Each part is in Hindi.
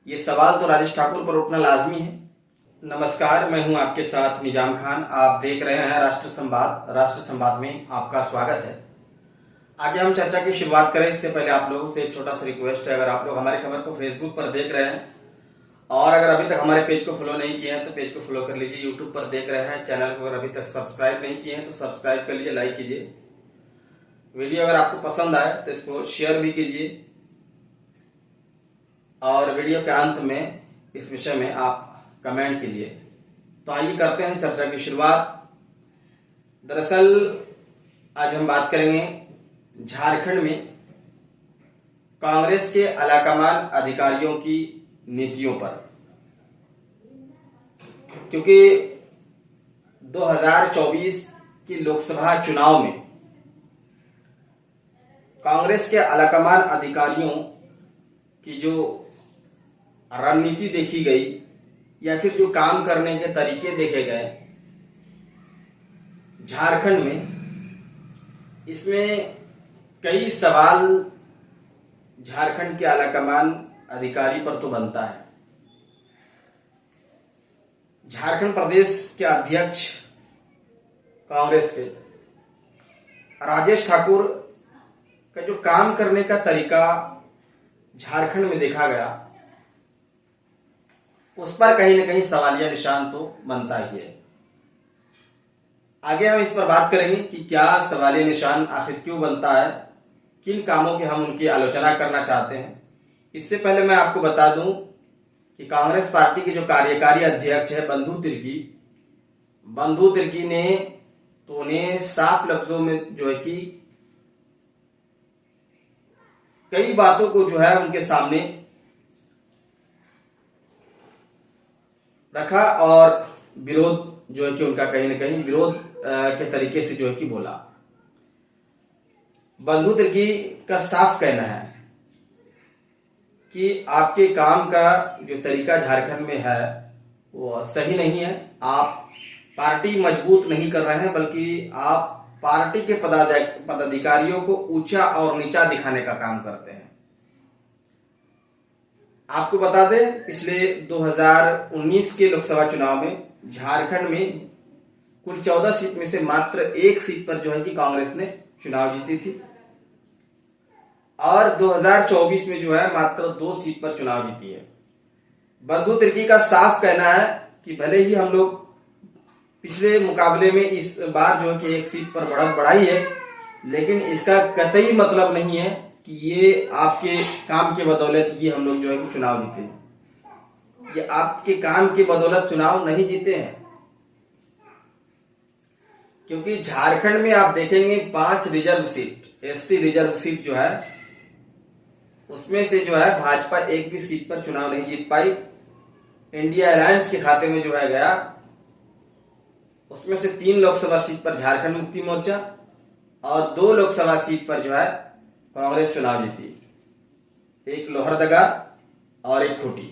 ये सवाल तो राजेश ठाकुर पर उठना लाजमी है। नमस्कार, मैं हूं आपके साथ निजाम खान। आप देख रहे हैं राष्ट्र संवाद। राष्ट्र संवाद में आपका स्वागत है। आगे हम चर्चा की शुरुआत करें इससे पहले आप लोगों से एक छोटा सा रिक्वेस्ट है। अगर आप लोग हमारी खबर को फेसबुक पर देख रहे हैं और अगर अभी तक हमारे पेज को फॉलो नहीं किए हैं तो पेज को फॉलो कर लीजिए। यूट्यूब पर देख रहे हैं, चैनल को अगर अभी तक सब्सक्राइब नहीं किए हैं तो सब्सक्राइब कर लीजिए, लाइक कीजिए। वीडियो अगर आपको पसंद आए तो इसको शेयर भी कीजिए और वीडियो के अंत में इस विषय में आप कमेंट कीजिए। तो आइए करते हैं चर्चा की शुरुआत। दरअसल आज हम बात करेंगे झारखंड में कांग्रेस के आलाकमान अधिकारियों की नीतियों पर, क्योंकि 2024 की लोकसभा चुनाव में कांग्रेस के आलाकमान अधिकारियों की जो रणनीति देखी गई या फिर जो काम करने के तरीके देखे गए झारखंड में, इसमें कई सवाल झारखंड के आलाकमान अधिकारी पर तो बनता है। झारखंड प्रदेश के अध्यक्ष कांग्रेस के राजेश ठाकुर का जो काम करने का तरीका झारखंड में देखा गया, उस पर कहीं ना कहीं सवालिया निशान तो बनता ही है। आगे हम इस पर बात करेंगे कि क्या सवालिया निशान आखिर क्यों बनता है, किन कामों की हम उनकी आलोचना करना चाहते हैं। इससे पहले मैं आपको बता दूं कि कांग्रेस पार्टी के जो कार्यकारी अध्यक्ष है बंधु तिर्की ने तो उन्हें साफ लफ्जों में जो है कि कई बातों को जो है उनके सामने रखा और विरोध जो है कि उनका कहीं ना कहीं विरोध के तरीके से जो है कि बोला। बंधु तिर्की का साफ कहना है कि आपके काम का जो तरीका झारखंड में है वो सही नहीं है। आप पार्टी मजबूत नहीं कर रहे हैं, बल्कि आप पार्टी के पदाधिकारियों को ऊंचा और नीचा दिखाने का काम करते हैं। आपको बता दें, पिछले 2019 के लोकसभा चुनाव में झारखंड में कुल 14 सीट में से मात्र एक सीट पर जो है कि कांग्रेस ने चुनाव जीती थी और 2024 में जो है मात्र 2 सीट पर चुनाव जीती है। बंधु तिर्की का साफ कहना है कि भले ही हम लोग पिछले मुकाबले में इस बार जो है कि एक सीट पर बढ़त बढ़ाई है, लेकिन इसका कतई मतलब नहीं है कि ये आपके काम के बदौलत ये हम लोग जो है कि चुनाव जीते। ये आपके काम के बदौलत चुनाव नहीं जीते हैं, क्योंकि झारखंड में आप देखेंगे 5 reserve seat, ST reserve seat जो है उसमें से जो है भाजपा एक भी सीट पर चुनाव नहीं जीत पाई। इंडिया अलायंस के खाते में जो है गया, उसमें से 3 लोकसभा सीट पर झारखंड मुक्ति मोर्चा और 2 लोकसभा सीट पर जो है कांग्रेस चुनाव जीती। एक लोहरदगा और एक खूंटी।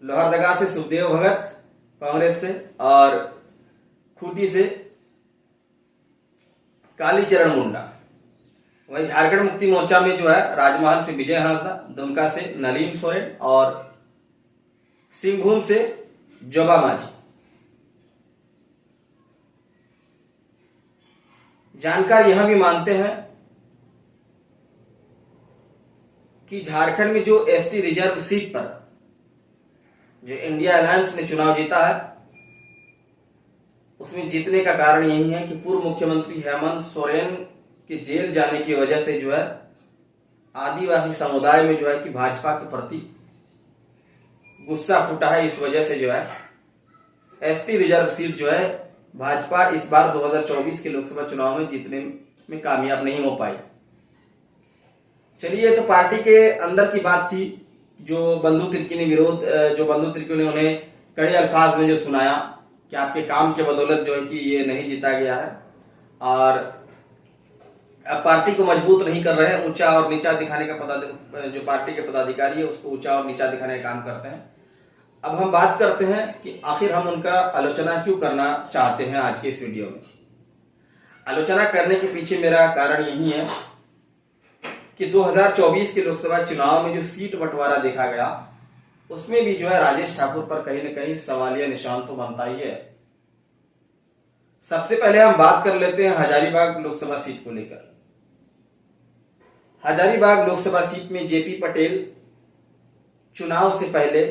लोहरदगा से सुखदेव भगत कांग्रेस से और खूंटी से कालीचरण मुंडा। वही झारखंड मुक्ति मोर्चा में जो है राजमहल से विजय हांसदा, दुमका से नलीन सोरेन और सिंहभूम से जोबा मांझी। जानकार यहां भी मानते हैं कि झारखंड में जो एसटी रिजर्व सीट पर जो इंडिया अलायंस ने चुनाव जीता है, उसमें जीतने का कारण यही है कि पूर्व मुख्यमंत्री हेमंत सोरेन के जेल जाने की वजह से जो है आदिवासी समुदाय में जो है कि भाजपा के प्रति गुस्सा फूटा है। इस वजह से जो है एसटी रिजर्व सीट जो है भाजपा इस बार 2024 के लोकसभा चुनाव में जीतने में कामयाब नहीं हो पाई। चलिए, तो पार्टी के अंदर की बात थी जो बंधु तिर्की ने उन्हें कड़े अल्फाज में जो सुनाया कि आपके काम के बदौलत जो है कि ये नहीं जीता गया है और आप पार्टी को मजबूत नहीं कर रहे हैं। ऊंचा और नीचा दिखाने का जो पार्टी के पदाधिकारी है उसको ऊंचा और नीचा दिखाने का काम करते हैं। अब हम बात करते हैं कि आखिर हम उनका आलोचना क्यों करना चाहते हैं। आज के इस वीडियो में आलोचना करने के पीछे मेरा कारण यही है कि 2024 के लोकसभा चुनाव में जो सीट बंटवारा देखा गया उसमें भी जो है राजेश ठाकुर पर कहीं न कहीं सवालिया निशान तो बनता ही है। सबसे पहले हम बात कर लेते हैं हजारीबाग लोकसभा सीट को लेकर। हजारीबाग लोकसभा सीट में जेपी पटेल चुनाव से पहले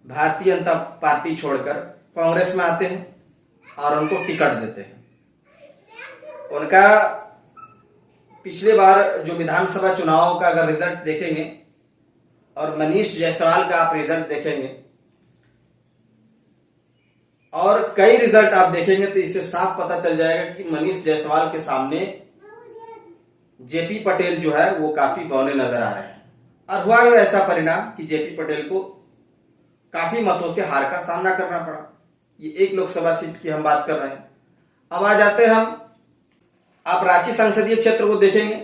भारतीय जनता पार्टी छोड़कर कांग्रेस में आते हैं और उनको टिकट देते हैं। उनका पिछले बार जो विधानसभा चुनाव का अगर रिजल्ट देखेंगे और मनीष जायसवाल का आप रिजल्ट देखेंगे और कई रिजल्ट आप देखेंगे तो इससे साफ पता चल जाएगा कि मनीष जायसवाल के सामने जेपी पटेल जो है वो काफी बौने नजर आ रहे हैं। और हुआ भी ऐसा परिणाम कि जेपी पटेल को काफी मतों से हार का सामना करना पड़ा। ये एक लोकसभा सीट की हम बात कर रहे हैं। अब आ जाते हैं आप रांची संसदीय क्षेत्र को देखेंगे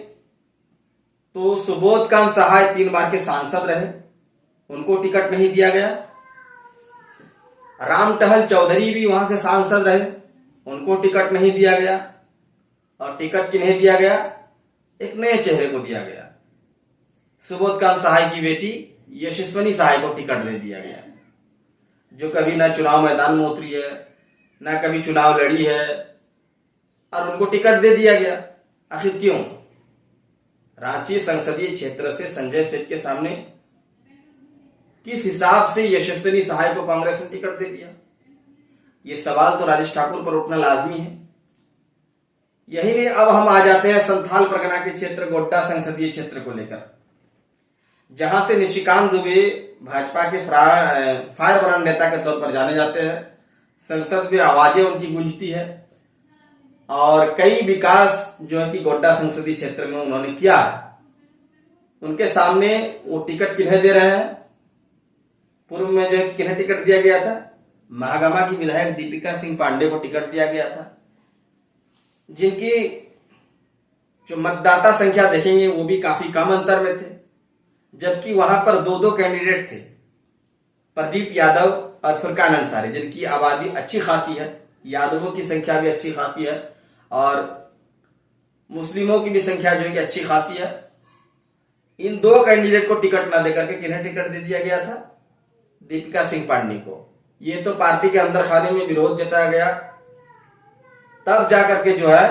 तो सुबोध कांत सहाय 3 बार के सांसद रहे, उनको टिकट नहीं दिया गया। राम टहल चौधरी भी वहां से सांसद रहे, उनको टिकट नहीं दिया गया। और टिकट किन्हें दिया गया? एक नए चेहरे को दिया गया। सुबोध कांत सहाय की बेटी यशस्विनी सहाय को टिकट दे दिया गया, जो कभी ना चुनाव मैदान में उतरी है ना कभी चुनाव लड़ी है, और उनको टिकट दे दिया गया। आखिर क्यों? रांची संसदीय क्षेत्र से संजय सेठ के सामने किस हिसाब से यशस्विनी सहाय को कांग्रेस ने टिकट दे दिया? ये सवाल तो राजेश ठाकुर पर उठना लाजमी है। यही नहीं, अब हम आ जाते हैं संथाल परगना के क्षेत्र गोड्डा संसदीय क्षेत्र को लेकर, जहां से निशिकांत दुबे भाजपा के फायर ब्रांड नेता के तौर पर जाने जाते हैं। संसद में आवाजें उनकी गूंजती है और कई विकास जो है कि गोड्डा संसदीय क्षेत्र में उन्होंने किया। उनके सामने वो टिकट किन्हें दे रहे हैं? पूर्व में जो है किन्हें टिकट दिया गया था? महागामा की विधायक दीपिका सिंह पांडे को टिकट दिया गया था, जिनकी जो मतदाता संख्या देखेंगे वो भी काफी कम अंतर में थे। जबकि वहां पर 2 कैंडिडेट थे, प्रदीप यादव और फुरकान अंसारी, जिनकी आबादी अच्छी खासी है, यादवों की संख्या भी अच्छी खासी है और मुस्लिमों की भी संख्या जो है अच्छी खासी है। इन 2 कैंडिडेट को टिकट न देकर के किन्हें टिकट दे दिया गया था? दीपिका सिंह पांडे को। ये तो पार्टी के अंदर खाने में विरोध जताया गया, तब जाकर के जो है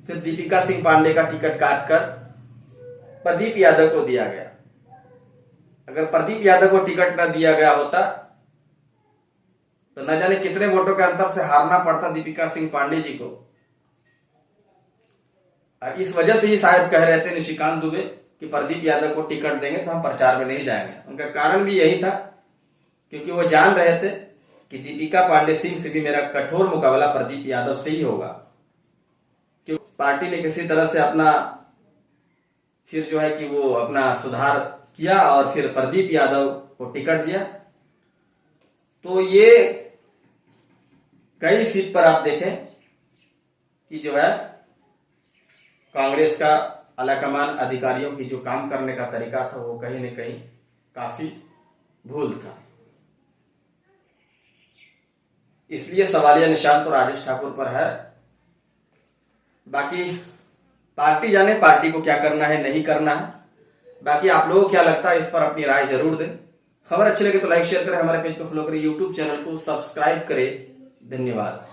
फिर दीपिका सिंह पांडे का टिकट काटकर प्रदीप यादव को दिया गया। अगर प्रदीप यादव को टिकट न दिया गया होता तो न जाने कितने वोटों के अंतर से हारना पड़ता दीपिका सिंह पांडे जी को। और इस वजह से ही शायद कह रहे थे निशिकांत दुबे कि प्रदीप यादव को टिकट देंगे तो हम प्रचार में नहीं जाएंगे। उनका कारण भी यही था, क्योंकि वो जान रहे थे कि दीपिका पांडे सिंह से भी मेरा कठोर मुकाबला प्रदीप यादव से ही होगा। क्योंकि पार्टी ने किसी तरह से अपना फिर जो है कि वो अपना सुधार किया और फिर प्रदीप यादव को टिकट दिया। तो ये कई सीट पर आप देखें कि जो है कांग्रेस का आलाकमान अधिकारियों की जो काम करने का तरीका था वो कहीं न कहीं काफी भूल था। इसलिए सवालिया निशान तो राजेश ठाकुर पर है। बाकी पार्टी जाने पार्टी को क्या करना है नहीं करना है। बाकी आप लोगों को क्या लगता है इस पर अपनी राय जरूर दें। खबर अच्छी लगे तो लाइक शेयर करें, हमारे पेज को फॉलो करें, यूट्यूब चैनल को सब्सक्राइब करें। धन्यवाद।